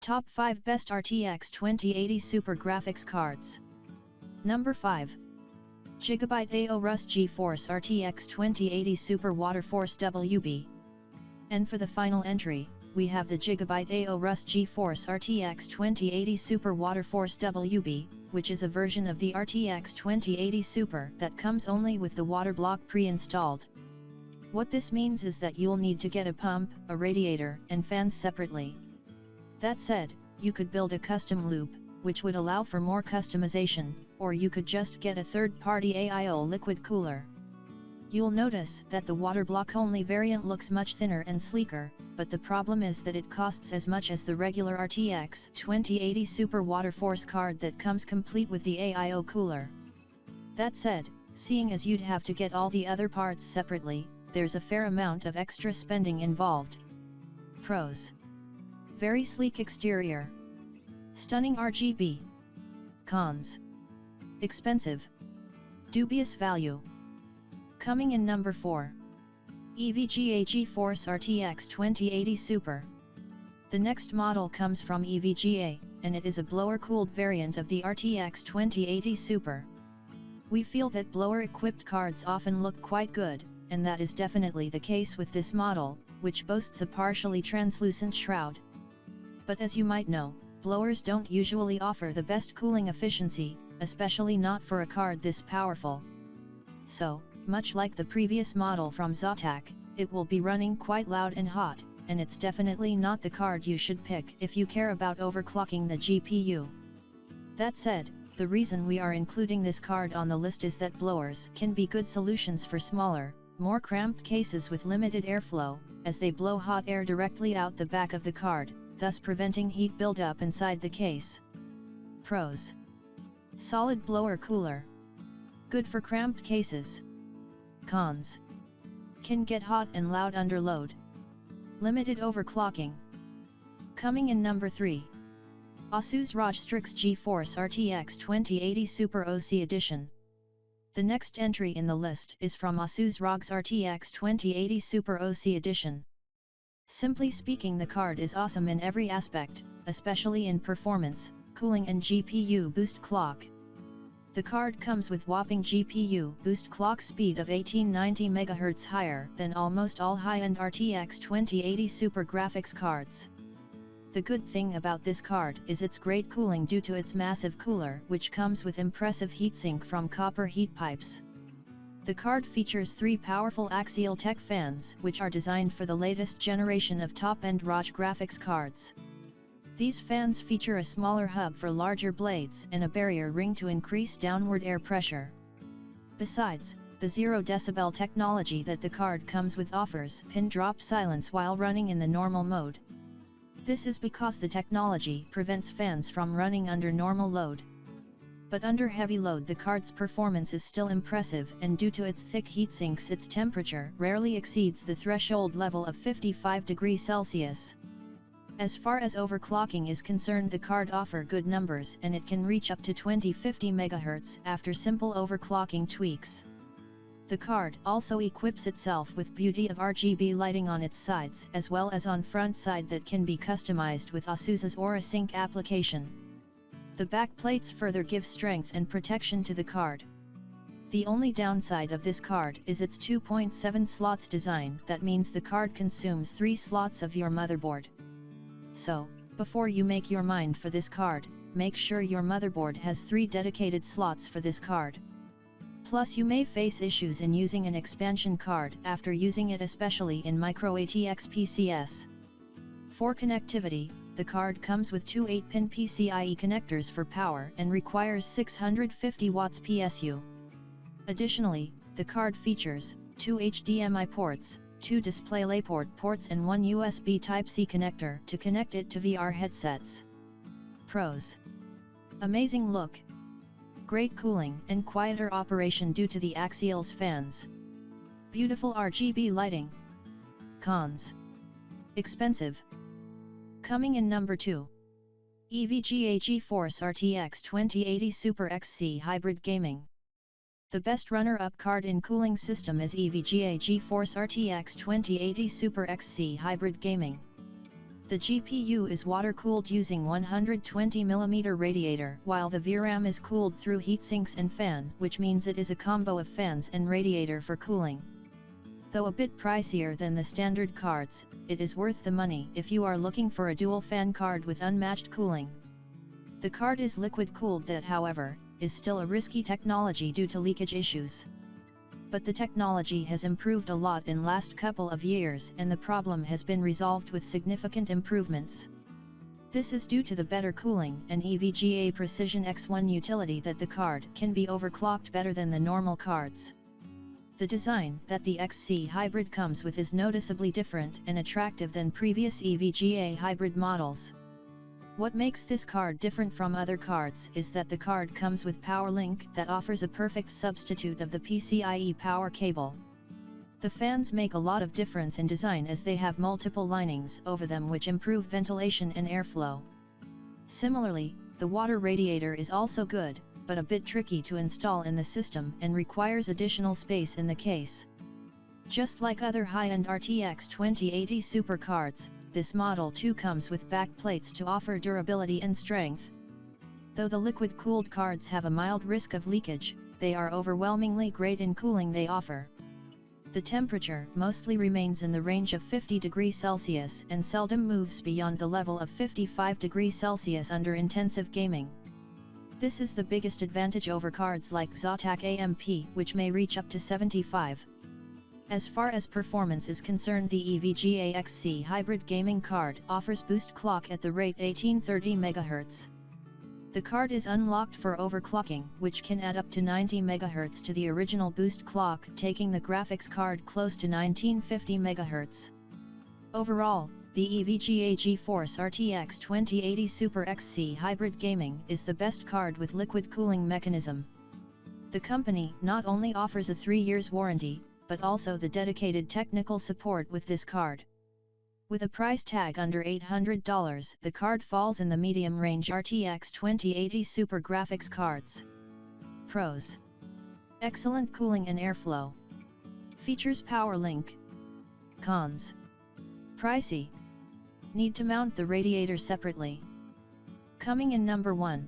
Top 5 Best RTX 2080 Super Graphics Cards. Number 5. Gigabyte AORUS GeForce RTX 2080 Super Waterforce WB. And for the final entry, we have the Gigabyte AORUS GeForce RTX 2080 Super Waterforce WB, which is a version of the RTX 2080 Super that comes only with the water block pre-installed. What this means is that you'll need to get a pump, a radiator, and fans separately. That said, you could build a custom loop, which would allow for more customization, or you could just get a third-party AIO liquid cooler. You'll notice that the water block only variant looks much thinner and sleeker, but the problem is that it costs as much as the regular RTX 2080 Super Waterforce card that comes complete with the AIO cooler. That said, seeing as you'd have to get all the other parts separately, there's a fair amount of extra spending involved. Pros: very sleek exterior, stunning RGB. Cons: expensive, dubious value. Coming in number 4. EVGA GeForce RTX 2080 Super. The next model comes from EVGA, and it is a blower-cooled variant of the RTX 2080 Super. We feel that blower-equipped cards often look quite good, and that is definitely the case with this model, which boasts a partially translucent shroud. But as you might know, blowers don't usually offer the best cooling efficiency, especially not for a card this powerful. So, much like the previous model from ZOTAC, it will be running quite loud and hot, and it's definitely not the card you should pick if you care about overclocking the GPU. That said, the reason we are including this card on the list is that blowers can be good solutions for smaller, more cramped cases with limited airflow, as they blow hot air directly out the back of the card, thus preventing heat buildup inside the case. Pros: solid blower cooler, good for cramped cases. Cons: can get hot and loud under load. Limited overclocking. Coming in number 3. ASUS ROG Strix GeForce RTX 2080 Super OC Edition. The next entry in the list is from ASUS ROG RTX 2080 Super OC Edition. Simply speaking, the card is awesome in every aspect, especially in performance, cooling and GPU boost clock. The card comes with whopping GPU boost clock speed of 1890 MHz, higher than almost all high-end RTX 2080 Super graphics cards. The good thing about this card is its great cooling due to its massive cooler, which comes with impressive heatsink from copper heat pipes. The card features 3 powerful Axial Tech fans, which are designed for the latest generation of top-end ROG graphics cards. These fans feature a smaller hub for larger blades and a barrier ring to increase downward air pressure. Besides, the 0 decibel technology that the card comes with offers pin drop silence while running in the normal mode. This is because the technology prevents fans from running under normal load. But under heavy load the card's performance is still impressive, and due to its thick heatsinks its temperature rarely exceeds the threshold level of 55 degrees Celsius. As far as overclocking is concerned, the card offers good numbers and it can reach up to 2050 MHz after simple overclocking tweaks. The card also equips itself with beauty of RGB lighting on its sides as well as on front side that can be customized with ASUS's Aura Sync application. The back plates further give strength and protection to the card. The only downside of this card is its 2.7 slots design. That means the card consumes 3 slots of your motherboard. So, before you make your mind for this card, make sure your motherboard has 3 dedicated slots for this card. Plus you may face issues in using an expansion card after using it, especially in micro ATX PCS. For connectivity, the card comes with 2 8-pin PCIe connectors for power and requires 650 watts PSU. Additionally, the card features 2 HDMI ports, 2 DisplayPort ports and 1 USB Type-C connector to connect it to VR headsets. Pros: amazing look, great cooling and quieter operation due to the Axial's fans, beautiful RGB lighting. Cons: expensive. Coming in number 2. EVGA GeForce RTX 2080 Super XC Hybrid Gaming. The best runner-up card in cooling system is EVGA GeForce RTX 2080 Super XC Hybrid Gaming. The GPU is water-cooled using 120mm radiator, while the VRAM is cooled through heatsinks and fan, which means it is a combo of fans and radiator for cooling. Though a bit pricier than the standard cards, it is worth the money if you are looking for a dual fan card with unmatched cooling. The card is liquid-cooled, that however, is still a risky technology due to leakage issues. But the technology has improved a lot in last couple of years, and the problem has been resolved with significant improvements. This is due to the better cooling and EVGA Precision X1 utility that the card can be overclocked better than the normal cards. The design that the XC Hybrid comes with is noticeably different and attractive than previous EVGA hybrid models. What makes this card different from other cards is that the card comes with PowerLink that offers a perfect substitute of the PCIe power cable. The fans make a lot of difference in design as they have multiple linings over them which improve ventilation and airflow. Similarly, the water radiator is also good, but a bit tricky to install in the system and requires additional space in the case. Just like other high-end RTX 2080 Super cards, this model too comes with back plates to offer durability and strength. Though the liquid-cooled cards have a mild risk of leakage, they are overwhelmingly great in cooling they offer. The temperature mostly remains in the range of 50 degrees Celsius and seldom moves beyond the level of 55 degrees Celsius under intensive gaming. This is the biggest advantage over cards like ZOTAC AMP, which may reach up to 75. As far as performance is concerned, the EVGA XC Hybrid gaming card offers boost clock at the rate 1830 MHz. The card is unlocked for overclocking, which can add up to 90 MHz to the original boost clock, taking the graphics card close to 1950 MHz. Overall, the EVGA GeForce RTX 2080 Super XC Hybrid Gaming is the best card with liquid cooling mechanism. The company not only offers a 3 years warranty, but also the dedicated technical support with this card. With a price tag under $800, the card falls in the medium-range RTX 2080 Super graphics cards. Pros: excellent cooling and airflow. Features PowerLink. Cons: pricey. Need to mount the radiator separately. Coming in number 1.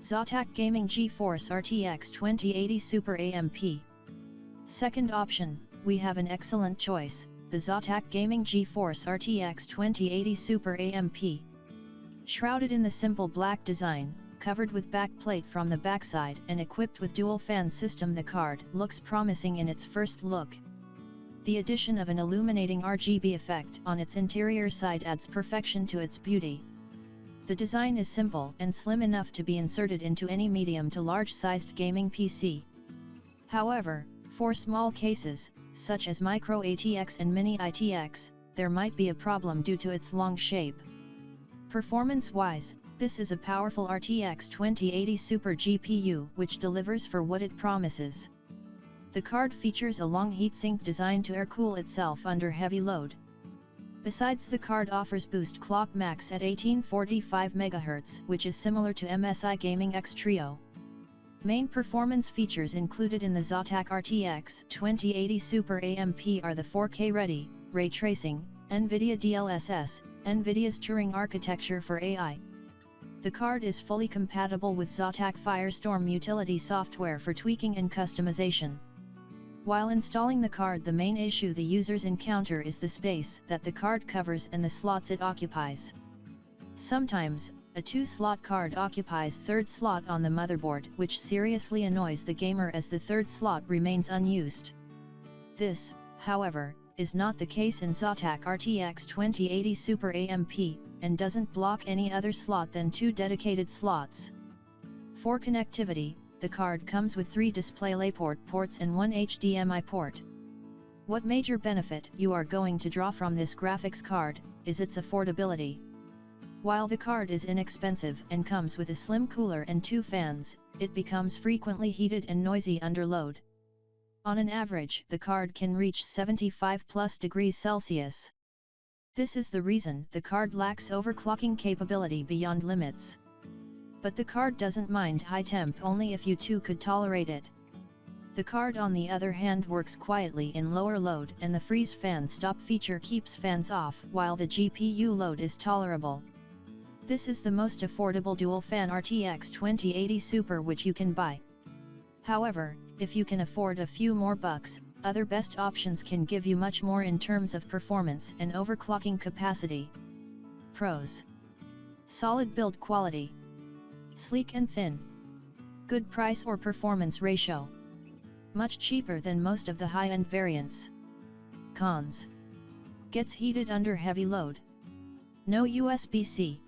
ZOTAC Gaming GeForce RTX 2080 Super AMP. Second option, we have an excellent choice, the ZOTAC Gaming GeForce RTX 2080 Super AMP. Shrouded in the simple black design, covered with backplate from the backside and equipped with dual fan system, the card looks promising in its first look. The addition of an illuminating RGB effect on its interior side adds perfection to its beauty. The design is simple and slim enough to be inserted into any medium to large-sized gaming PC. However, for small cases, such as Micro ATX and Mini ITX, there might be a problem due to its long shape. Performance-wise, this is a powerful RTX 2080 Super GPU which delivers for what it promises. The card features a long heatsink designed to air-cool itself under heavy load. Besides, the card offers boost clock max at 1845 MHz, which is similar to MSI Gaming X Trio. Main performance features included in the ZOTAC RTX 2080 Super AMP are the 4K ready, ray tracing, NVIDIA DLSS, NVIDIA's Turing architecture for AI. The card is fully compatible with ZOTAC Firestorm utility software for tweaking and customization. While installing the card, the main issue the users encounter is the space that the card covers and the slots it occupies. Sometimes, a 2-slot card occupies 3rd slot on the motherboard, which seriously annoys the gamer as the 3rd slot remains unused. This, however, is not the case in ZOTAC RTX 2080 Super AMP, and doesn't block any other slot than 2 dedicated slots. For connectivity, the card comes with 3 DisplayPort ports and 1 HDMI port. What major benefit you are going to draw from this graphics card is its affordability. While the card is inexpensive and comes with a slim cooler and 2 fans, it becomes frequently heated and noisy under load. On an average, the card can reach 75+ degrees Celsius. This is the reason the card lacks overclocking capability beyond limits. But the card doesn't mind high temp only if you too could tolerate it. The card on the other hand works quietly in lower load, and the freeze fan stop feature keeps fans off while the GPU load is tolerable. This is the most affordable dual fan RTX 2080 Super which you can buy. However, if you can afford a few more bucks, other best options can give you much more in terms of performance and overclocking capacity. Pros: solid build quality, sleek and thin, good price or performance ratio, much cheaper than most of the high-end variants. Cons: gets heated under heavy load, no USB-C,